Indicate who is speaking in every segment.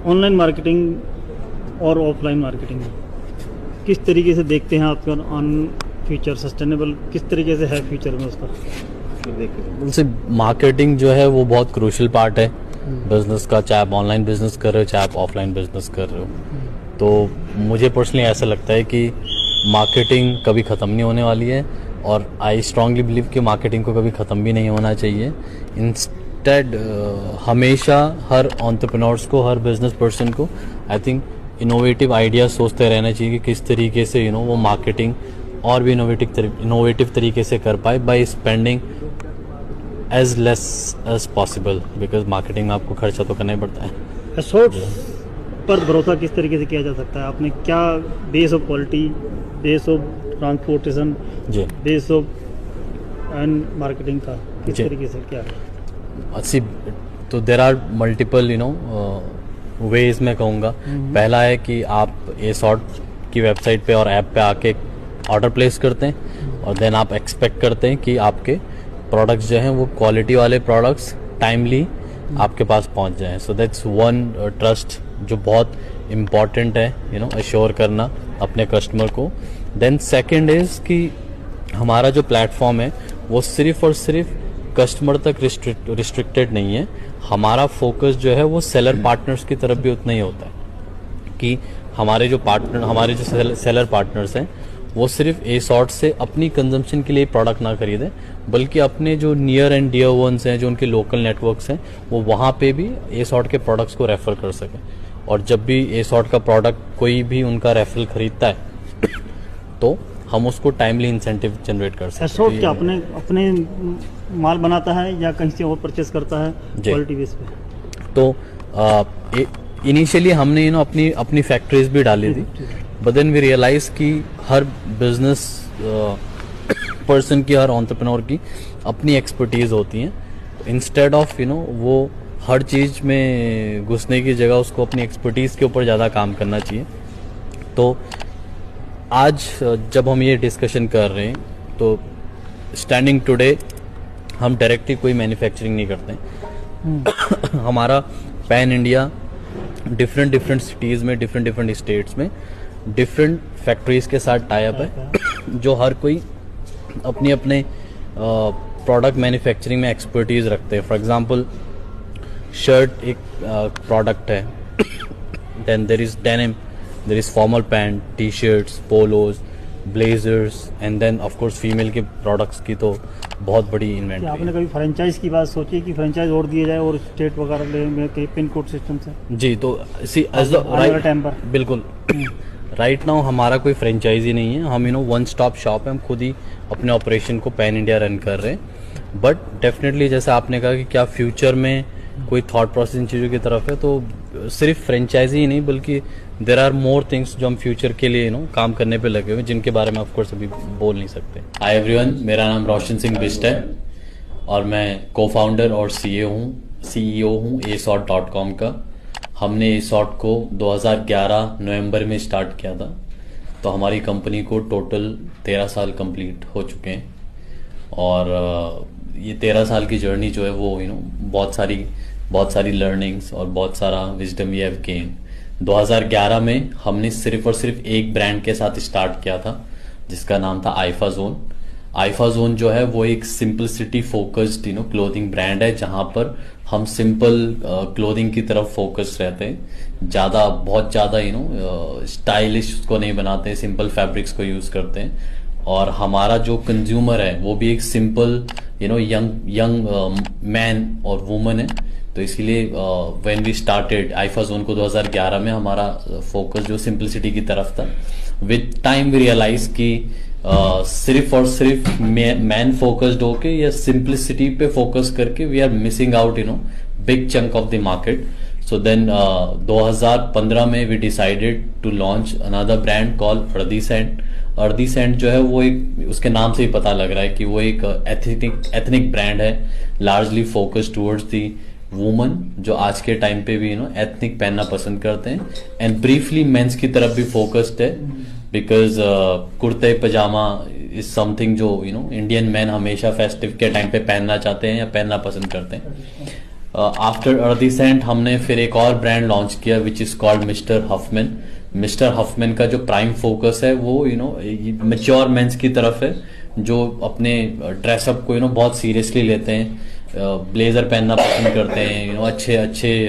Speaker 1: Online marketing और offline marketing किस तरीके से देखते हैं आपका ऑन फ्यूचर सस्टेनेबल किस तरीके से है फ्यूचर में उसका?
Speaker 2: उनसे मार्केटिंग जो है वो बहुत क्रूशियल पार्ट है बिजनेस का, चाहे आप ऑनलाइन बिजनेस कर रहे हो चाहे आप ऑफलाइन बिजनेस कर रहे हो। तो मुझे पर्सनली ऐसा लगता है कि मार्केटिंग कभी ख़त्म नहीं होने वाली है, और आई स्ट्रांगली बिलीव कि मार्केटिंग को कभी ख़त्म भी नहीं होना चाहिए। इंस्टेड हमेशा हर एंटरप्रेन्योर्स को, हर बिजनेस पर्सन को आई थिंक इनोवेटिव आइडिया सोचते रहना चाहिए कि किस तरीके से वो मार्केटिंग और भी इनोवेटिव तरीके से कर पाए by spending as less as possible, because marketing में आपको खर्चा तो करना ही पड़ता है।
Speaker 1: एसोर्ट्स पर भरोसा किस तरीके से किया जा सकता है? आपने क्या base of quality, base of transportation,
Speaker 2: जी,
Speaker 1: बेस ऑफ एंड मार्केटिंग का किस
Speaker 2: जी,
Speaker 1: तरीके से क्या है?
Speaker 2: अच्छी तो देर आर मल्टीपल वेज मैं कहूँगा। पहला है कि आप एसॉर्ट की वेबसाइट पे और ऐप पे आके ऑर्डर प्लेस करते हैं और देन आप एक्सपेक्ट करते हैं कि आपके प्रोडक्ट्स जो हैं वो क्वालिटी वाले प्रोडक्ट्स टाइमली आपके पास पहुंच जाएं। सो दैट्स वन ट्रस्ट जो बहुत इम्पॉर्टेंट है अश्योर करना अपने कस्टमर को। देन सेकंड इज़ कि हमारा जो प्लेटफॉर्म है वो सिर्फ और सिर्फ कस्टमर तक रिस्ट्रिक्टेड नहीं है। हमारा फोकस जो है वो सेलर पार्टनर्स की तरफ भी उतना ही होता है कि हमारे जो सेलर पार्टनर्स हैं वो सिर्फ एसॉर्ट से अपनी कंजम्पशन के लिए प्रोडक्ट ना खरीदें, बल्कि अपने जो नियर एंड डियर वंस हैं, जो उनके लोकल नेटवर्क्स हैं, वो वहाँ पे भी एसॉर्ट के प्रोडक्ट्स को रेफर कर सकें। और जब भी एसॉर्ट का प्रोडक्ट कोई भी उनका रेफरल खरीदता है तो हम उसको टाइमली इंसेंटिव जनरेट कर सकते हैं।
Speaker 1: एसोर्ट क्या अपने माल बनाता है या कहीं से और परचेस करता है क्वालिटी बेस पे?
Speaker 2: तो इनिशियली हमने अपनी फैक्ट्रीज भी डाली थी, बट देन वी रियलाइज कि हर बिजनेस पर्सन की, हर एंटरप्रेन्योर की अपनी एक्सपर्टीज होती हैं। इंस्टेड ऑफ वो हर चीज़ में घुसने की जगह उसको अपनी एक्सपर्टीज के ऊपर ज़्यादा काम करना चाहिए। तो आज जब हम ये डिस्कशन कर रहे हैं तो स्टैंडिंग टुडे हम डायरेक्टली कोई मैन्युफैक्चरिंग नहीं करते। हमारा पैन इंडिया डिफरेंट सिटीज़ में, डिफरेंट स्टेट्स में डिफरेंट फैक्ट्रीज के साथ टाई अप है जो हर कोई अपने प्रोडक्ट मैन्युफैक्चरिंग में एक्सपर्टीज रखते हैं। फॉर एग्जांपल शर्ट एक प्रोडक्ट है, then there is denim, there is formal pant, T shirts, polos, blazers, and then of course female के प्रोडक्ट्स की तो बहुत बड़ी इन्वेंटरी है।
Speaker 1: आपने कभी फ्रेंचाइज की बात सोची है कि फ्रेंचाइज और दिए जाए और स्टेट वगैरह में पिन कोड सिस्टम से?
Speaker 2: जी, तो सी एज द बिल्कुल राइट नाउ हमारा कोई फ्रेंचाइजी नहीं है। हम वन स्टॉप शॉप है, हम खुद ही अपने ऑपरेशन को पैन इंडिया रन कर रहे हैं। बट डेफिनेटली जैसे आपने कहा कि क्या फ्यूचर में कोई थॉट प्रोसेस इन चीज़ों की तरफ है, तो सिर्फ फ्रेंचाइजी ही नहीं बल्कि देर आर मोर थिंग्स जो हम फ्यूचर के लिए काम करने पे लगे हुए, जिनके बारे में ऑफकोर्स अभी बोल नहीं सकते। हाय एवरीवन, मेरा नाम रोशन सिंह बिस्ट है और मैं को फाउंडर और सीईओ हूँ ASORT.com का। हमने ASORT को 2011 नवंबर में स्टार्ट किया था, तो हमारी कंपनी को टोटल 13 साल कंप्लीट हो चुके हैं। और ये 13 साल की जर्नी जो है वो बहुत सारी लर्निंग्स और बहुत सारा विजडम वी हैव गेन। 2011 में हमने सिर्फ और सिर्फ एक ब्रांड के साथ स्टार्ट किया था जिसका नाम था आईफा जोन। आईफा जोन जो है वो एक सिंपलिसिटी फोकस्ड क्लोथिंग ब्रांड है, जहां पर हम सिंपल क्लोथिंग की तरफ फोकस रहते हैं। बहुत ज्यादा स्टाइलिश उसको नहीं बनाते हैं, सिंपल फैब्रिक्स को यूज करते हैं। और हमारा जो कंज्यूमर है वो भी एक सिंपल यंग मैन और वुमन है। तो इसीलिए when we started Aifa zone को 2011 में, हमारा फोकस जो सिंपलिसिटी की तरफ था। विद टाइम वी रियलाइज कि सिर्फ और सिर्फ मैन फोकस्ड होके या सिंपलिसिटी पे फोकस करके we are missing out big chunk of the market. So then 2015 में we decided to launch another brand called अर्दी सेंट। अर्दी सेंट जो है वो एक, उसके नाम से ही पता लग रहा है कि वो एक एथनिक ब्रांड है, largely focused towards the woman जो आज के टाइम पे भी एथनिक पहनना पसंद करते हैं। एंड ब्रीफली मेंस की तरफ भी फोकस्ड है, बिकॉज कुर्ते पजामा इज समथिंग जो इंडियन मैन हमेशा फेस्टिव के टाइम पे पहनना चाहते हैं या पहनना पसंद करते हैं। आफ्टर अर्दिसेंट हमने फिर एक और ब्रांड लॉन्च किया which is called mister Huffman. Mister Huffman का जो प्राइम फोकस है वो मैच्योर मेंस की तरफ है, जो अपने ड्रेसअप को बहुत सीरियसली लेते हैं, ब्लेजर पहनना पसंद करते हैं, अच्छे अच्छे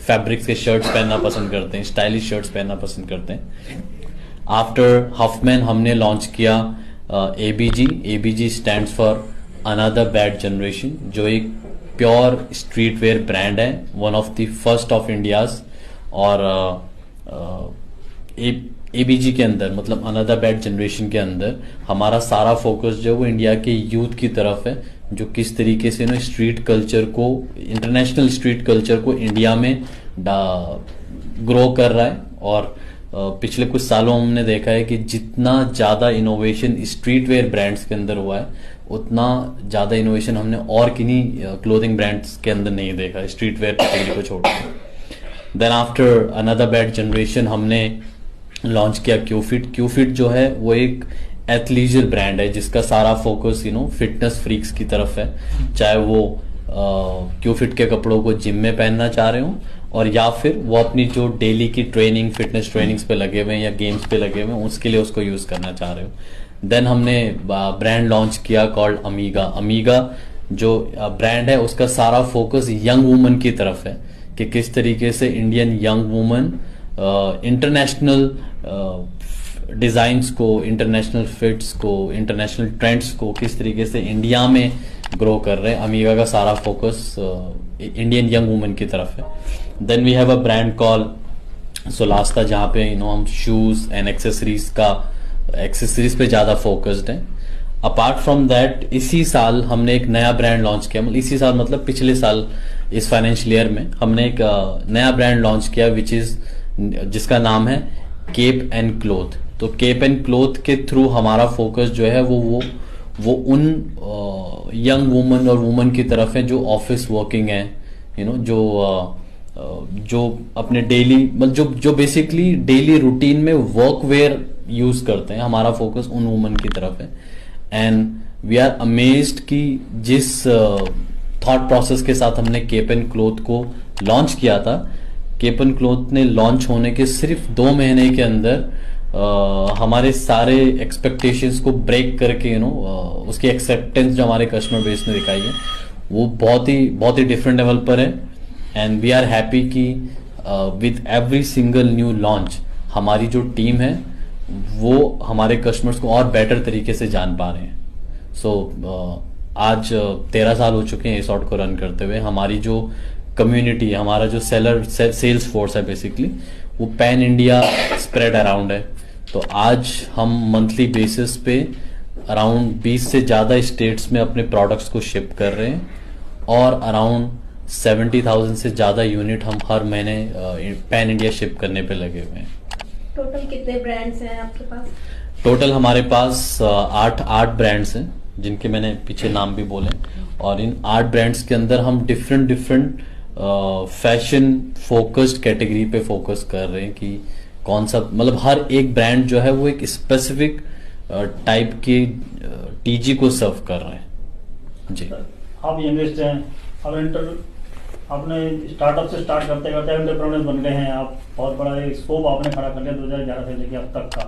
Speaker 2: फैब्रिक्स के शर्ट्स पहनना पसंद करते हैं, स्टाइलिश शर्ट्स पहनना पसंद करते हैं। आफ्टर हफमैन हमने लॉन्च किया ABG. ABG stands for another bad generation, जो एक प्योर स्ट्रीट वेयर ब्रांड है, one of the first of India's. और एबीजी के अंदर मतलब अनदर बैड जनरेशन के अंदर हमारा सारा फोकस जो वो इंडिया के यूथ की तरफ है, जो किस तरीके से स्ट्रीट कल्चर को, इंटरनेशनल स्ट्रीट कल्चर को इंडिया में ग्रो कर रहा है। और पिछले कुछ सालों हमने देखा है कि जितना ज्यादा इनोवेशन स्ट्रीट वेयर ब्रांड्स के अंदर हुआ है, उतना ज्यादा इनोवेशन हमने और किन्हीं क्लोथिंग ब्रांड्स के अंदर नहीं देखा, स्ट्रीट वेयर कैटेगरी को छोड़कर। Then after another bad generation हमने लॉन्च किया क्यूफिट। क्यूफिट जो है वो एक एथलीजर ब्रांड है, जिसका सारा फोकस फिटनेस फ्रीक्स की तरफ है, चाहे वो क्यूफिट के कपड़ों को जिम में पहनना चाह रहे हो, और या फिर वो अपनी जो डेली की ट्रेनिंग, फिटनेस ट्रेनिंग्स पे लगे हुए हैं या गेम्स पे लगे हुए हैं, उसके लिए उसको यूज करना चाह रहे हो। देन हमने ब्रांड लॉन्च किया कॉल्ड अमीगा। अमीगा जो ब्रांड है उसका सारा फोकस यंग वुमन की तरफ है, कि किस तरीके से Indian young woman international designs को, इंटरनेशनल फिट्स को, इंटरनेशनल ट्रेंड्स को किस तरीके से इंडिया में ग्रो कर रहे हैं। अमीगा का सारा फोकस इंडियन यंग वुमन की तरफ है। Then we have a brand call Solasta, जहाँ पे हम शूज एंड एक्सेसरीज पे ज्यादा फोकस्ड हैं। अपार्ट फ्रॉम दैट इसी साल हमने एक नया ब्रांड लॉन्च किया, मतलब इसी साल मतलब पिछले साल इस फाइनेंशियल ईयर में हमने एक नया ब्रांड लॉन्च किया जिसका नाम है केप एंड क्लोथ। तो केप एंड क्लोथ के थ्रू हमारा फोकस जो है वो उन यंग वुमन और वुमन की तरफ है जो ऑफिस वर्किंग है, जो अपने डेली मतलब जो बेसिकली डेली रूटीन में वर्क वेयर यूज करते हैं। हमारा फोकस उन वुमन की तरफ है। एंड वी आर अमेज्ड कि जिस थॉट प्रोसेस के साथ हमने केप एंड क्लोथ को लॉन्च किया था, केप एंड क्लोथ ने लॉन्च होने के सिर्फ 2 महीने के अंदर हमारे सारे एक्सपेक्टेशंस को ब्रेक करके उसकी एक्सेप्टेंस जो हमारे कस्टमर बेस ने दिखाई है वो बहुत ही डिफरेंट लेवल पर है। एंड वी आर हैप्पी कि with every single new launch हमारी जो टीम है वो हमारे कस्टमर्स को और बेटर तरीके से जान पा रहे हैं। सो आज 13 साल हो चुके हैं इस सॉर्ट को रन करते हुए। हमारी जो कम्युनिटी, हमारा जो सेल्स फोर्स है बेसिकली, वो पैन इंडिया स्प्रेड अराउंड है। तो आज हम मंथली बेसिस पे अराउंड 20 से ज्यादा स्टेट्स में अपने प्रोडक्ट्स को शिप कर रहे हैं, और अराउंड 70,000 से ज्यादा यूनिट हम हर महीने पैन इंडिया शिप करने पे लगे हुए हैं।
Speaker 3: टोटल कितने ब्रांड्स हैं आपके पास?
Speaker 2: टोटल हमारे पास 8 ब्रांड्स हैं, जिनके मैंने पीछे नाम भी बोले। और इन 8 ब्रांड्स के अंदर हम डिफरेंट फैशन फोकस्ड कैटेगरी पे फोकस कर रहे हैं कि कौन सा, मतलब हर एक ब्रांड जो है वो एक स्पेसिफिक टाइप की टीजी को सर्व कर रहे हैं। जी,
Speaker 1: आप यंगेस्ट हैं, आपने स्टार्टअप से स्टार्ट करते करते एंटरप्रेन्योर बन गए हैं आप, बहुत बड़ा एक स्कोप आपने खड़ा कर लिया 2011 से लेकर अब तक का।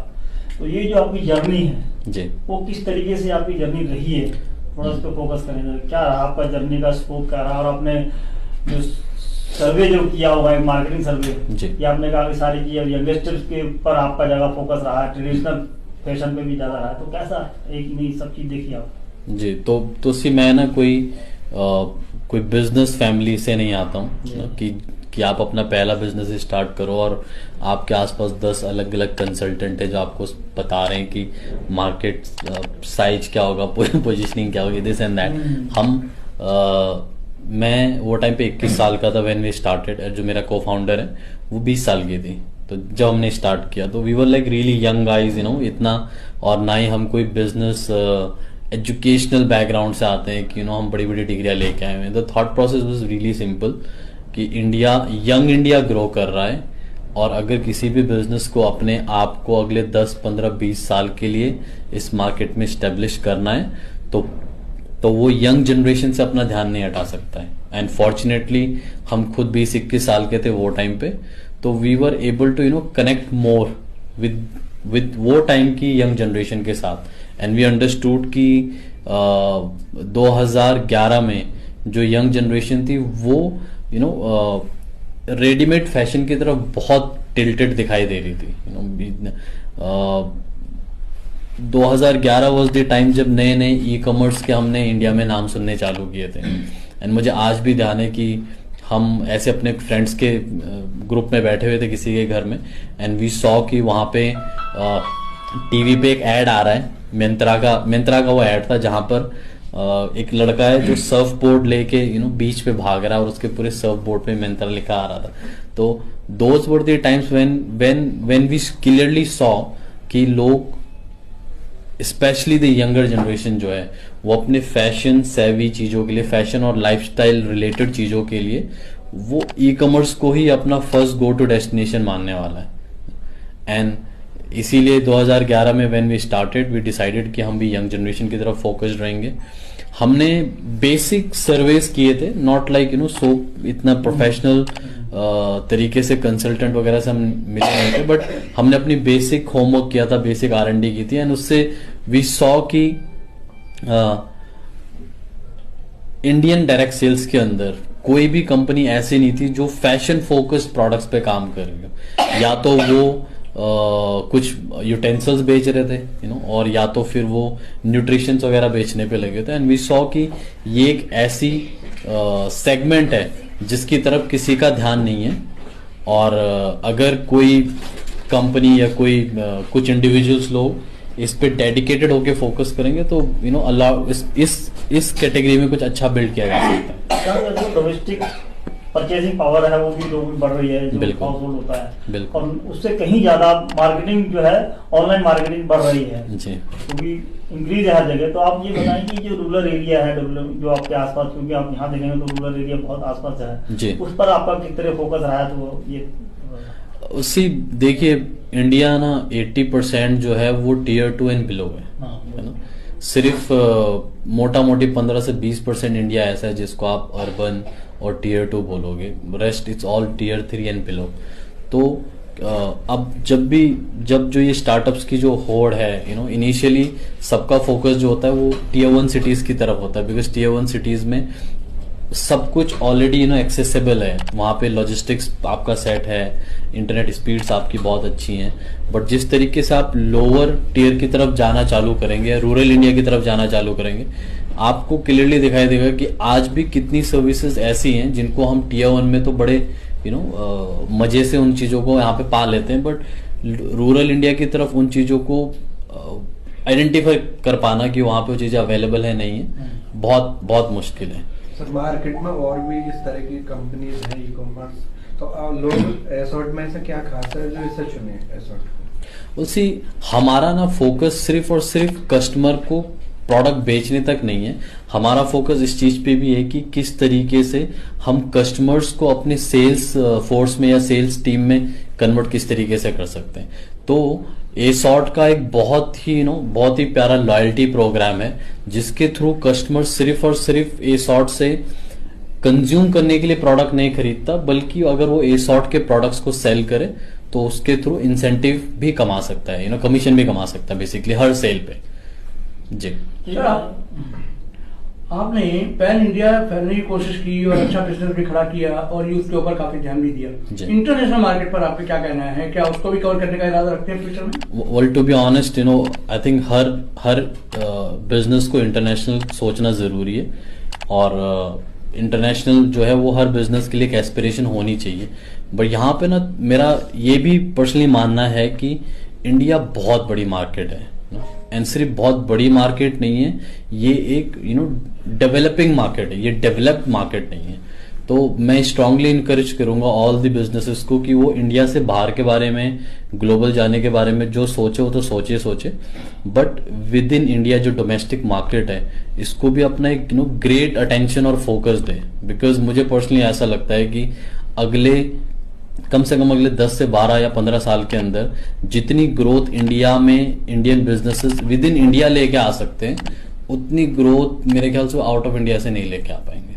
Speaker 1: तो ये जो आपकी जर्नी है
Speaker 2: जी,
Speaker 1: वो किस तरीके से आपकी जर्नी रही है, थोड़ा उस पर फोकस करेंगे। क्या रहा आपका जर्नी का स्कोप, क्या रहा, और आपने जो सर्वे जो किया होगा, एक मार्केटिंग सर्वे ये आपने कहा कि सारी की, यंगस्टर्स के ऊपर आपका ज्यादा फोकस रहा है, ट्रेडिशनल फैशन पे भी ज्यादा रहा है, तो कैसा एक नहीं सब चीज देखी आप?
Speaker 2: जी, तो सी मैं ना कोई बिजनेस फैमिली से नहीं आता हूँ कि आप अपना पहला बिजनेस स्टार्ट करो और आपके आसपास 10 अलग अलग कंसल्टेंट है जो आपको बता रहे हैं कि मार्केट साइज क्या होगा, पोजीशनिंग क्या होगी, दिस एंड दैट। मैं वो टाइम पे 21 साल का था व्हेन वी स्टार्टेड, जो मेरा को फाउंडर है वो 20 साल की थी। तो जब हमने स्टार्ट किया तो we were like really young guys, इतना, और ना ही हम कोई बिजनेस एजुकेशनल बैकग्राउंड से आते हैं कि हम बड़ी बड़ी डिग्रियां लेके आए हैं। The thought process was really simple कि यंग इंडिया ग्रो कर रहा है, और अगर किसी भी बिजनेस को अपने आप को अगले 10, 15, 20 साल के लिए इस मार्केट में स्टेब्लिश करना है तो वो यंग जनरेशन से अपना ध्यान नहीं हटा सकता है। एंड फॉर्चुनेटली हम खुद 20-21 साल के थे वो टाइम पे, तो we were able to connect more with वो टाइम की यंग जनरेशन के साथ। एंड वी अंडरस्टूड कि 2011 में जो यंग जनरेशन थी वो रेडीमेड फैशन की तरफ बहुत टिल्टेड दिखाई दे रही थी। 2011 वॉज द टाइम जब नए नए ई कॉमर्स के हमने इंडिया में नाम सुनने चालू किए थे। एंड मुझे आज भी ध्यान है कि हम ऐसे अपने फ्रेंड्स के ग्रुप में बैठे हुए थे किसी के घर में, एंड वी सॉ कि वहां पे टीवी पे एक ऐड आ रहा है, मिंत्रा का वो ऐड था जहां पर एक लड़का है जो सर्फ बोर्ड लेके बीच पे भाग रहा है और उसके पूरे सर्फ बोर्ड पे मिंत्रा लिखा आ रहा था। तो those were the times when we clearly saw कि लोग, स्पेशली द यंगर जनरेशन जो है, वो अपने फैशन सेवी चीजों के लिए, फैशन और लाइफस्टाइल रिलेटेड चीजों के लिए वो ई कॉमर्स को ही अपना फर्स्ट गो टू डेस्टिनेशन मानने वाला है। एंड इसीलिए 2011 में when we started we decided कि हम भी यंग जनरेशन की तरफ फोकस्ड रहेंगे। हमने बेसिक सर्वेस किए थे, नॉट लाइक सो इतना प्रोफेशनल तरीके से कंसल्टेंट वगैरह से हम मिले नहीं थे, बट हमने अपनी बेसिक होमवर्क किया था, बेसिक R&D की थी, एंड उससे वी सॉ कि इंडियन डायरेक्ट सेल्स के अंदर कोई भी कंपनी ऐसी नहीं थी जो फैशन फोकस्ड प्रोडक्ट्स पे काम कर रही हो। या तो वो कुछ यूटेंसिल्स बेच रहे थे और या तो फिर वो न्यूट्रिशंस वगैरह बेचने पे लगे थे। एंड वी सॉ कि ये एक ऐसी सेगमेंट है जिसकी तरफ किसी का ध्यान नहीं है, और अगर कोई कंपनी या कोई कुछ इंडिविजुअल्स लोग इस पे डेडिकेटेड होके फोकस करेंगे तो अल्लाह इस कैटेगरी में कुछ अच्छा बिल्ड किया जा सकता है।
Speaker 1: जो डोमेस्टिक परचेसिंग पावर है वो भी लोगों में बढ़ रही है, जो
Speaker 2: बिल्कुल
Speaker 1: हाउसहोल्ड होता है,
Speaker 2: बिल्कुल,
Speaker 1: और उससे कहीं ज्यादा मार्केटिंग जो है ऑनलाइन मार्केटिंग बढ़ रही है
Speaker 2: जी,
Speaker 1: क्योंकि इंक्रीज है हर जगह। तो आप ये बताएं कि जो रूरल एरिया है, जो आपके आसपास, क्योंकि आप यहाँ देखेंगे तो रूरल एरिया बहुत आसपास है
Speaker 2: जी,
Speaker 1: उस पर आपका किस तरह फोकस रहा है? तो ये
Speaker 2: उसी देखिए, इंडिया ना 80% जो है वो टीयर 2 एंड बिलो है ना। सिर्फ मोटा मोटी 15 से 20% इंडिया ऐसा है जिसको आप अर्बन और टीयर 2 बोलोगे, rest it's all tier 3 and below. तो अब जब जो ये स्टार्टअप्स की जो होड़ है, इनिशियली सबका फोकस जो होता है वो टीयर 1 सिटीज की तरफ होता है, बिकॉज टीयर 1 सिटीज में सब कुछ ऑलरेडी एक्सेसिबल है, वहां पे लॉजिस्टिक्स आपका सेट है, इंटरनेट स्पीड्स आपकी बहुत अच्छी हैं। बट जिस तरीके से आप लोअर टीयर की तरफ जाना चालू करेंगे, रूरल इंडिया की तरफ जाना चालू करेंगे, आपको क्लियरली दिखाई देगा कि आज भी कितनी सर्विसेज ऐसी हैं जिनको हम टीयर 1 में तो बड़े मजे से उन चीजों को यहाँ पे पा लेते हैं, बट रूरल इंडिया की तरफ उन चीजों को आइडेंटिफाई कर पाना कि वहां पे वो चीजें अवेलेबल है नहीं है, बहुत बहुत मुश्किल है।
Speaker 4: सर मार्केट में और भी इस तरह की कंपनीज हैं ई कॉमर्स, तो लोग एसॉर्ट में से क्या खास है जो इसे चुने एसॉर्ट को?
Speaker 2: उसी हमारा ना फोकस सिर्फ और सिर्फ कस्टमर को प्रोडक्ट बेचने तक नहीं है, हमारा फोकस इस चीज पे भी है कि किस तरीके से हम कस्टमर्स को अपने सेल्स फोर्स में या सेल्स टीम में कन्वर्ट किस तरीके से कर सकते हैं। तो एसॉर्ट का एक बहुत ही प्यारा लॉयल्टी प्रोग्राम है जिसके थ्रू कस्टमर सिर्फ और सिर्फ एसॉर्ट से कंज्यूम करने के लिए प्रोडक्ट नहीं खरीदता, बल्कि अगर वो एसॉर्ट के प्रोडक्ट्स को सेल करे तो उसके थ्रू इंसेंटिव भी कमा सकता है, कमीशन भी कमा सकता है बेसिकली हर सेल पे। जी
Speaker 5: सर, आपने पैन इंडिया फैलने की कोशिश की और अच्छा बिजनेस भी खड़ा किया और यूथ के ऊपर काफी ध्यान भी दिया। इंटरनेशनल मार्केट पर आपका क्या कहना है, क्या उसको भी कवर करने का इरादा रखते हैं फ्यूचर में?
Speaker 2: Well to be honest I think हर बिजनेस को इंटरनेशनल सोचना जरूरी है, और इंटरनेशनल जो है वो हर बिजनेस के लिए एक एस्पिरेशन होनी चाहिए। बट यहाँ पे ना मेरा ये भी पर्सनली मानना है कि इंडिया बहुत बड़ी मार्केट है, एंड सिर्फ बहुत बड़ी मार्केट नहीं है, ये एक डेवलपिंग मार्केट है, ये डेवलप्ड मार्केट नहीं है। तो मैं स्ट्रांगली इनकरेज करूंगा ऑल द बिजनेसेस को कि वो इंडिया से बाहर के बारे में, ग्लोबल जाने के बारे में जो सोचे वो तो सोचे, बट विद इन इंडिया जो डोमेस्टिक मार्केट है इसको भी अपना एक ग्रेट अटेंशन और फोकस दे। बिकॉज मुझे पर्सनली ऐसा लगता है कि कम से कम अगले 10 से 12 या 15 साल के अंदर जितनी ग्रोथ इंडिया में Indian businesses with in India लेके आ सकते हैं, उतनी ग्रोथ मेरे ख्याल से आउट ऑफ इंडिया से नहीं लेके आ पाएंगे।